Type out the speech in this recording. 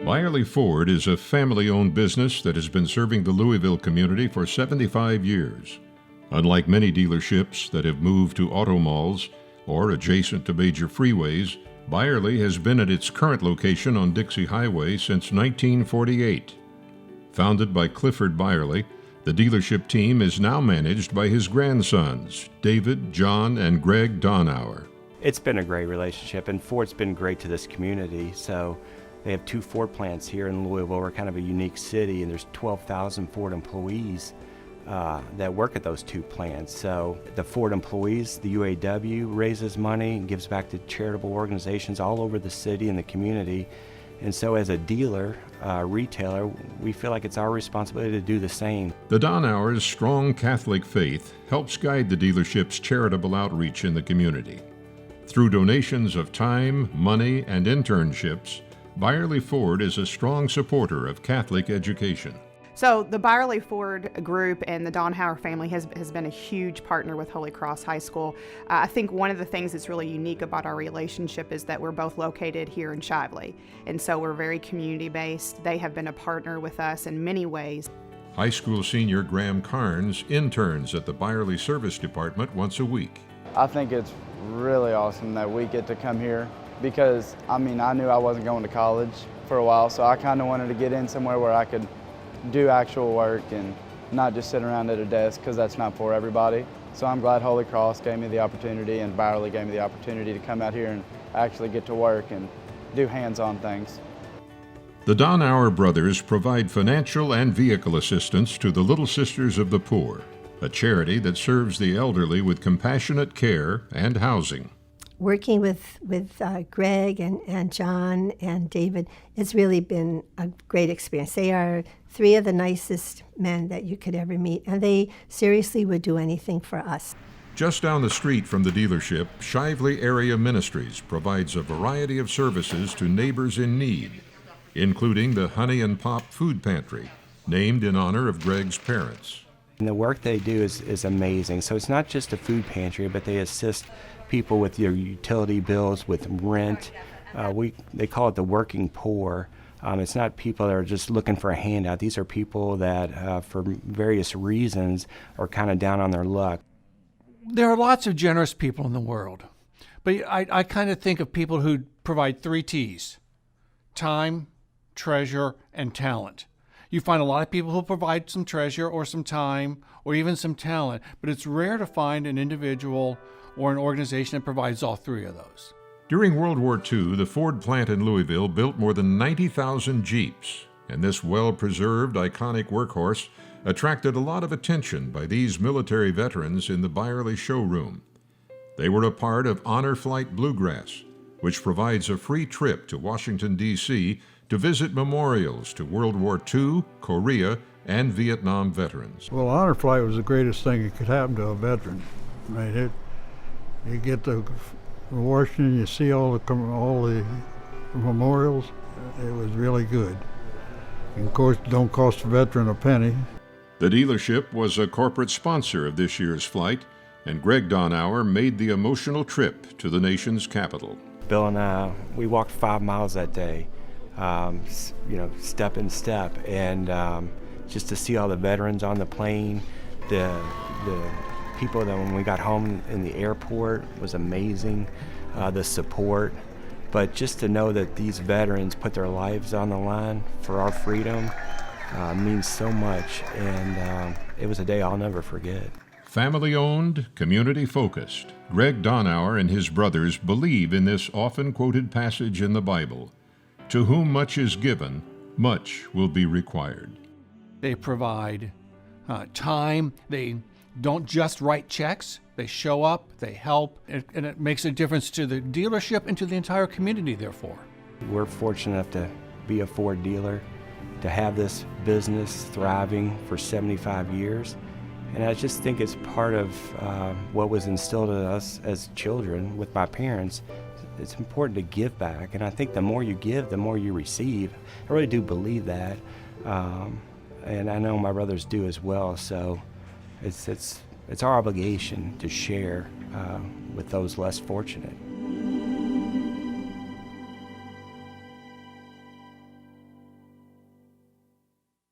Byerly Ford is a family-owned business that has been serving the Louisville community for 75 years. Unlike many dealerships that have moved to auto malls or adjacent to major freeways, Byerly has been at its current location on Dixie Highway since 1948. Founded by Clifford Byerly, the dealership team is now managed by his grandsons, David, John, and Greg Daunhauer. It's been a great relationship, and Ford's been great to this community. So they have 2 Ford plants here in Louisville. We're kind of a unique city, and there's 12,000 Ford employees that work at those 2 plants. So the Ford employees, the UAW, raises money and gives back to charitable organizations all over the city and the community. And so as a dealer, retailer, we feel like it's our responsibility to do the same. The Daunhauers' strong Catholic faith helps guide the dealership's charitable outreach in the community. Through donations of time, money, and internships, Byerly Ford is a strong supporter of Catholic education. So the Byerly Ford group and the Daunhauer family has been a huge partner with Holy Cross High School. I think one of the things that's really unique about our relationship is that we're both located here in Shively, and so we're very community-based. They have been a partner with us in many ways. High school senior Graham Carnes interns at the Byerly Service Department once a week. I think it's really awesome that we get to come here because, I knew I wasn't going to college for a while, so I kind of wanted to get in somewhere where I could do actual work and not just sit around at a desk, because that's not for everybody. So I'm glad Holy Cross gave me the opportunity and Byerly gave me the opportunity to come out here and actually get to work and do hands-on things. The Daunhauer brothers provide financial and vehicle assistance to the Little Sisters of the Poor, a charity that serves the elderly with compassionate care and housing. Working with Greg and John and David, it's really been a great experience. They are 3 of the nicest men that you could ever meet, and they seriously would do anything for us. Just down the street from the dealership, Shively Area Ministries provides a variety of services to neighbors in need, including the Honey and Pop Food Pantry, named in honor of Greg's parents. And the work they do is amazing. So it's not just a food pantry, but they assist people with their utility bills, with rent. They call it the working poor. It's not people that are just looking for a handout. These are people that, for various reasons, are kind of down on their luck. There are lots of generous people in the world, but I kind of think of people who provide 3 T's: time, treasure, and talent. You find a lot of people who provide some treasure or some time or even some talent, but it's rare to find an individual or an organization that provides all 3 of those. During World War II, the Ford plant in Louisville built more than 90,000 Jeeps, and this well-preserved, iconic workhorse attracted a lot of attention by these military veterans in the Byerly showroom. They were a part of Honor Flight Bluegrass, which provides a free trip to Washington, D.C. to visit memorials to World War II, Korea, and Vietnam veterans. Well, Honor Flight was the greatest thing that could happen to a veteran. You get to Washington, you see all the memorials. It was really good. And of course, it don't cost a veteran a penny. The dealership was a corporate sponsor of this year's flight, and Greg Daunhauer made the emotional trip to the nation's capital. Bill and I, we walked 5 miles that day, step in step, and just to see all the veterans on the plane, the people that when we got home in the airport was amazing, the support. But just to know that these veterans put their lives on the line for our freedom means so much, and it was a day I'll never forget. Family-owned, community-focused, Greg Daunhauer and his brothers believe in this often-quoted passage in the Bible: "To whom much is given, much will be required." They provide time. They don't just write checks. They show up, they help, and it makes a difference to the dealership and to the entire community, therefore. We're fortunate enough to be a Ford dealer, to have this business thriving for 75 years. And I just think it's part of what was instilled in us as children with my parents. It's important to give back, and I think the more you give, the more you receive. I really do believe that, and I know my brothers do as well. So it's our obligation to share with those less fortunate.